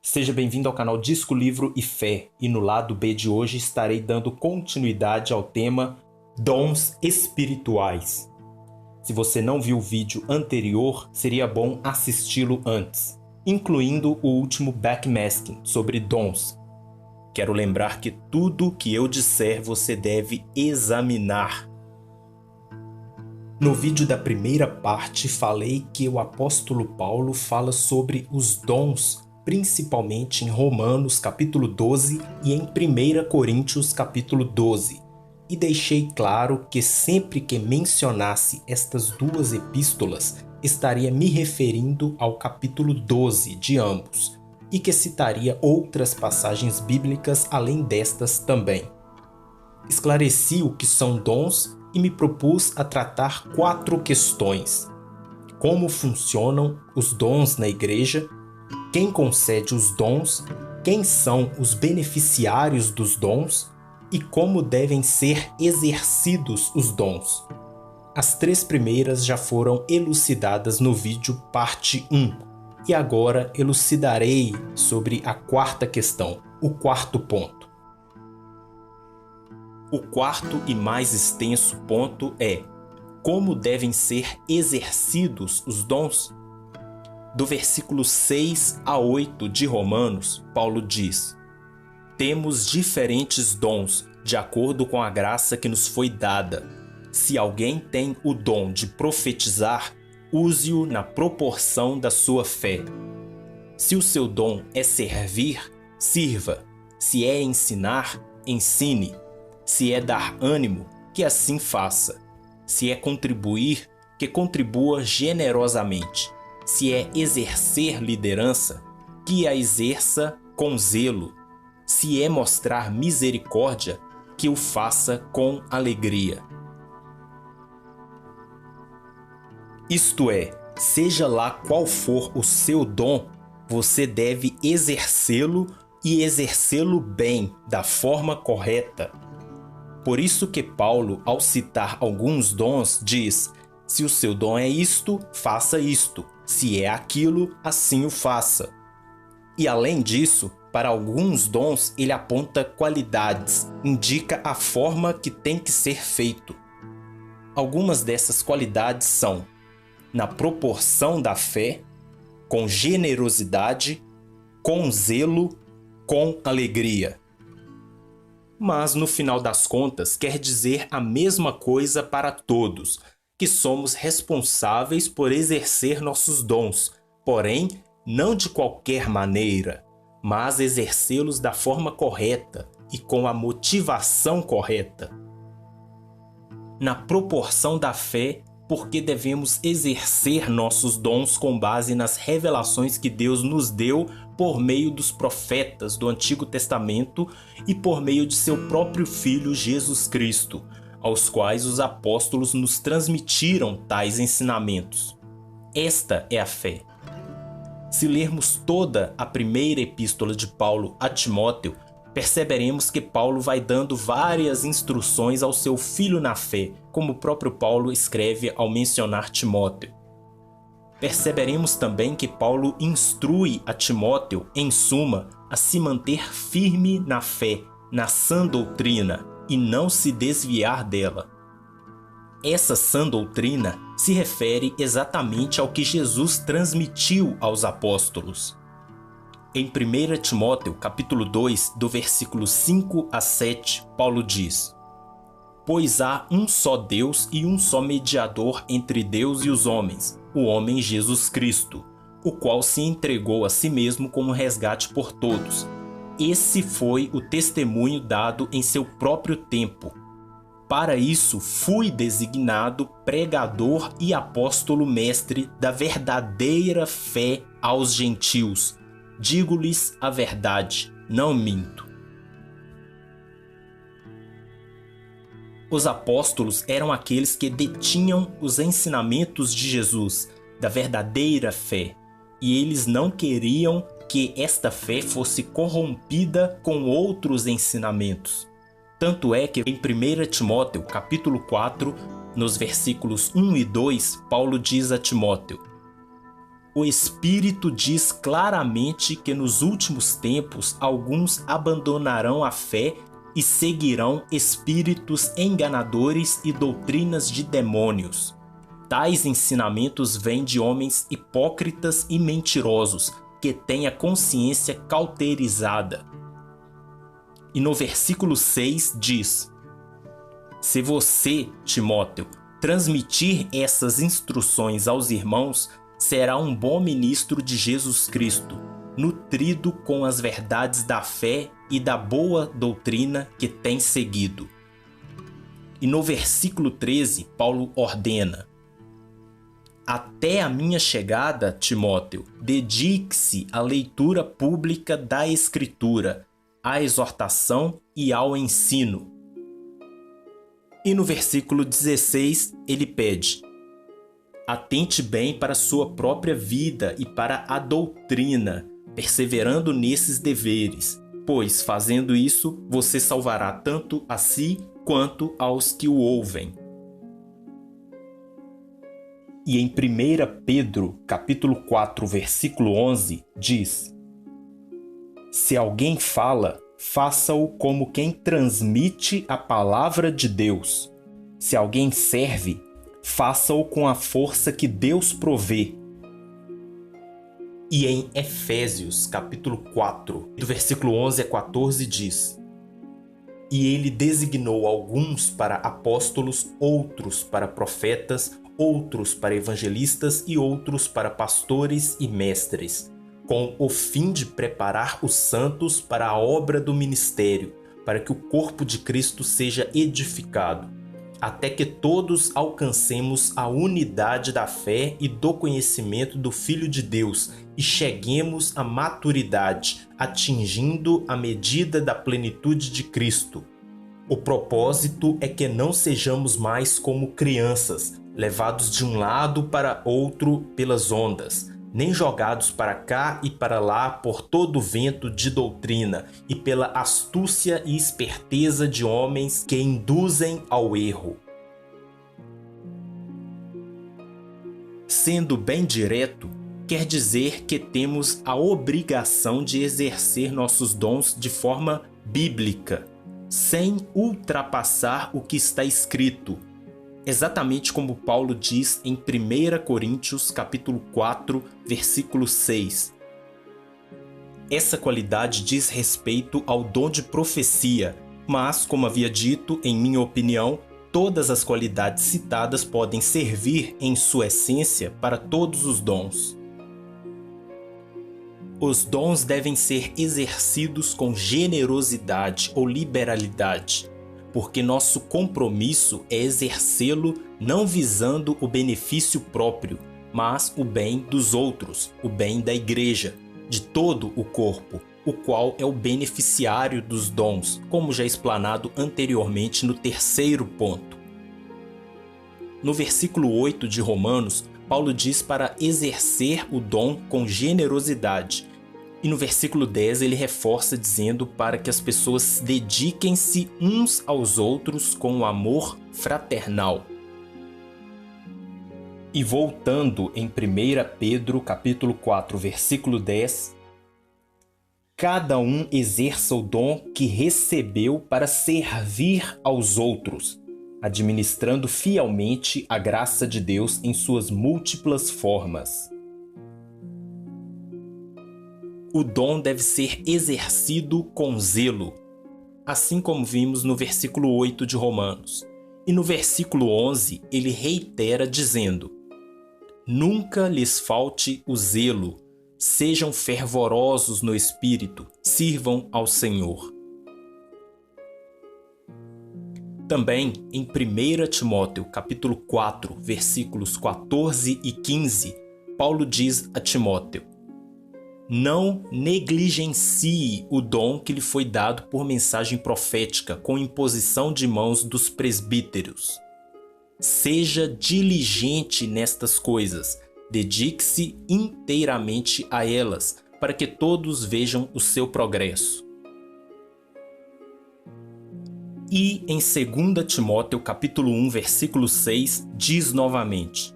Seja bem-vindo ao canal Disco, Livro e Fé, e no lado B de hoje estarei dando continuidade ao tema Dons Espirituais. Se você não viu o vídeo anterior, seria bom assisti-lo antes, incluindo o último backmasking sobre dons. Quero lembrar que tudo que eu disser você deve examinar. No vídeo da primeira parte falei que o apóstolo Paulo fala sobre os dons principalmente em Romanos capítulo 12 e em 1 Coríntios capítulo 12. E deixei claro que sempre que mencionasse estas duas epístolas, estaria me referindo ao capítulo 12 de ambos, e que citaria outras passagens bíblicas além destas também. Esclareci o que são dons e me propus a tratar 4 questões: como funcionam os dons na igreja, quem concede os dons, quem são os beneficiários dos dons e como devem ser exercidos os dons. As 3 primeiras já foram elucidadas no vídeo parte 1 e agora elucidarei sobre a 4ª questão, o 4º ponto. O 4º e mais extenso ponto é: como devem ser exercidos os dons? Do versículo 6 a 8 de Romanos, Paulo diz: temos diferentes dons, de acordo com a graça que nos foi dada. Se alguém tem o dom de profetizar, use-o na proporção da sua fé. Se o seu dom é servir, sirva. Se é ensinar, ensine. Se é dar ânimo, que assim faça. Se é contribuir, que contribua generosamente. Se é exercer liderança, que a exerça com zelo. Se é mostrar misericórdia, que o faça com alegria. Isto é, seja lá qual for o seu dom, você deve exercê-lo e exercê-lo bem, da forma correta. Por isso que Paulo, ao citar alguns dons, diz: se o seu dom é isto, faça isto. Se é aquilo, assim o faça. E além disso, para alguns dons ele aponta qualidades, indica a forma que tem que ser feito. Algumas dessas qualidades são: na proporção da fé, com generosidade, com zelo, com alegria. Mas no final das contas quer dizer a mesma coisa para todos, que somos responsáveis por exercer nossos dons, porém não de qualquer maneira, mas exercê-los da forma correta e com a motivação correta. Na proporção da fé, porque devemos exercer nossos dons com base nas revelações que Deus nos deu por meio dos profetas do Antigo Testamento e por meio de seu próprio Filho Jesus Cristo, aos quais os apóstolos nos transmitiram tais ensinamentos. Esta é a fé. Se lermos toda a primeira epístola de Paulo a Timóteo, perceberemos que Paulo vai dando várias instruções ao seu filho na fé, como o próprio Paulo escreve ao mencionar Timóteo. Perceberemos também que Paulo instrui a Timóteo, em suma, a se manter firme na fé, na sã doutrina, e não se desviar dela. Essa sã doutrina se refere exatamente ao que Jesus transmitiu aos apóstolos. Em 1 Timóteo, capítulo 2, do versículo 5 a 7, Paulo diz: pois há um só Deus e um só mediador entre Deus e os homens, o homem Jesus Cristo, o qual se entregou a si mesmo como resgate por todos. Esse foi o testemunho dado em seu próprio tempo. Para isso fui designado pregador e apóstolo mestre da verdadeira fé aos gentios. Digo-lhes a verdade, não minto. Os apóstolos eram aqueles que detinham os ensinamentos de Jesus, da verdadeira fé, e eles não queriam que esta fé fosse corrompida com outros ensinamentos. Tanto é que em 1 Timóteo, capítulo 4, nos versículos 1 e 2, Paulo diz a Timóteo: o Espírito diz claramente que nos últimos tempos alguns abandonarão a fé e seguirão espíritos enganadores e doutrinas de demônios. Tais ensinamentos vêm de homens hipócritas e mentirosos, que têm a consciência cauterizada. E no versículo 6 diz: se você, Timóteo, transmitir essas instruções aos irmãos, será um bom ministro de Jesus Cristo, nutrido com as verdades da fé e da boa doutrina que tem seguido. E no versículo 13, Paulo ordena: até a minha chegada, Timóteo, dedique-se à leitura pública da Escritura, à exortação e ao ensino. E no versículo 16, ele pede: atente bem para a sua própria vida e para a doutrina, perseverando nesses deveres, pois, fazendo isso, você salvará tanto a si quanto aos que o ouvem. E em 1 Pedro, capítulo 4, versículo 11, diz: se alguém fala, faça-o como quem transmite a palavra de Deus. Se alguém serve, faça-o com a força que Deus provê. E em Efésios, capítulo 4, do versículo 11 a 14, diz: e ele designou alguns para apóstolos, outros para profetas, outros para evangelistas e outros para pastores e mestres, com o fim de preparar os santos para a obra do ministério, para que o corpo de Cristo seja edificado, até que todos alcancemos a unidade da fé e do conhecimento do Filho de Deus e cheguemos à maturidade, atingindo a medida da plenitude de Cristo. O propósito é que não sejamos mais como crianças, levados de um lado para outro pelas ondas, nem jogados para cá e para lá por todo o vento de doutrina e pela astúcia e esperteza de homens que induzem ao erro. Sendo bem direto, quer dizer que temos a obrigação de exercer nossos dons de forma bíblica, sem ultrapassar o que está escrito, exatamente como Paulo diz em 1 Coríntios capítulo 4, versículo 6. Essa qualidade diz respeito ao dom de profecia, mas, como havia dito, em minha opinião, todas as qualidades citadas podem servir em sua essência para todos os dons. Os dons devem ser exercidos com generosidade ou liberalidade, porque nosso compromisso é exercê-lo não visando o benefício próprio, mas o bem dos outros, o bem da igreja, de todo o corpo, o qual é o beneficiário dos dons, como já explanado anteriormente no terceiro ponto. No versículo 8 de Romanos, Paulo diz para exercer o dom com generosidade. E no versículo 10 ele reforça dizendo para que as pessoas dediquem-se uns aos outros com o amor fraternal. E voltando em 1 Pedro capítulo 4, versículo 10, cada um exerça o dom que recebeu para servir aos outros, administrando fielmente a graça de Deus em suas múltiplas formas. O dom deve ser exercido com zelo, assim como vimos no versículo 8 de Romanos. E no versículo 11 ele reitera dizendo: nunca lhes falte o zelo, sejam fervorosos no espírito, sirvam ao Senhor. Também em 1 Timóteo capítulo 4, versículos 14 e 15, Paulo diz a Timóteo: não negligencie o dom que lhe foi dado por mensagem profética com imposição de mãos dos presbíteros. Seja diligente nestas coisas, dedique-se inteiramente a elas, para que todos vejam o seu progresso. E em 2 Timóteo capítulo 1, versículo 6, diz novamente: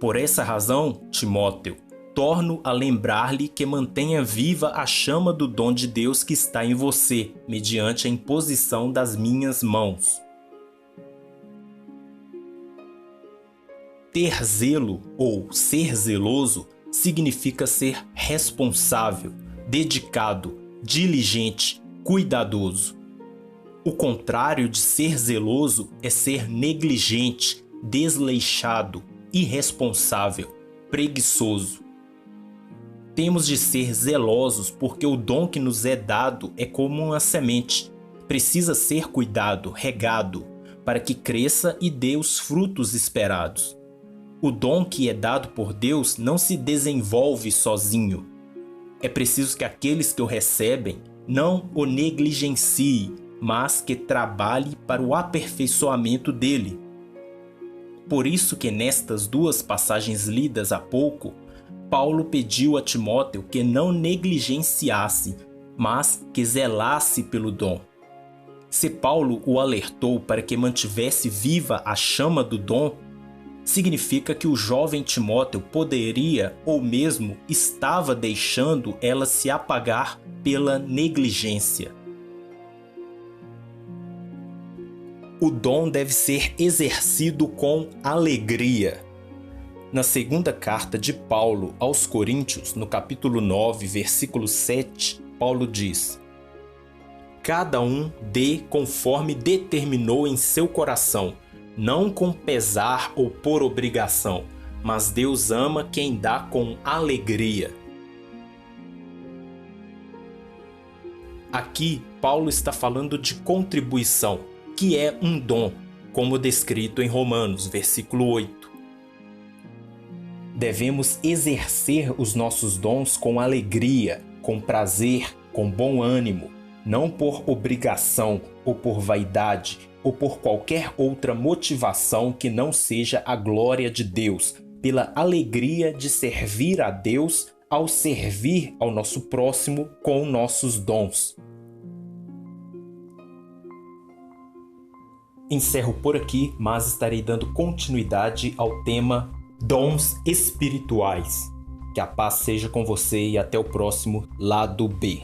Por essa razão, Timóteo, torno a lembrar-lhe que mantenha viva a chama do dom de Deus que está em você, mediante a imposição das minhas mãos. Ter zelo ou ser zeloso significa ser responsável, dedicado, diligente, cuidadoso. O contrário de ser zeloso é ser negligente, desleixado, irresponsável, preguiçoso. Temos de ser zelosos porque o dom que nos é dado é como uma semente. Precisa ser cuidado, regado, para que cresça e dê os frutos esperados. O dom que é dado por Deus não se desenvolve sozinho. É preciso que aqueles que o recebem não o negligenciem, mas que trabalhe para o aperfeiçoamento dele. Por isso que nestas duas passagens lidas há pouco, Paulo pediu a Timóteo que não negligenciasse, mas que zelasse pelo dom. Se Paulo o alertou para que mantivesse viva a chama do dom, significa que o jovem Timóteo poderia ou mesmo estava deixando ela se apagar pela negligência. O dom deve ser exercido com alegria. Na segunda carta de Paulo aos Coríntios, no capítulo 9, versículo 7, Paulo diz: Cada um dê conforme determinou em seu coração, não com pesar ou por obrigação, mas Deus ama quem dá com alegria. Aqui, Paulo está falando de contribuição, que é um dom, como descrito em Romanos, versículo 8. Devemos exercer os nossos dons com alegria, com prazer, com bom ânimo, não por obrigação ou por vaidade ou por qualquer outra motivação que não seja a glória de Deus, pela alegria de servir a Deus ao servir ao nosso próximo com nossos dons. Encerro por aqui, mas estarei dando continuidade ao tema Dons Espirituais. Que a paz seja com você e até o próximo Lado B.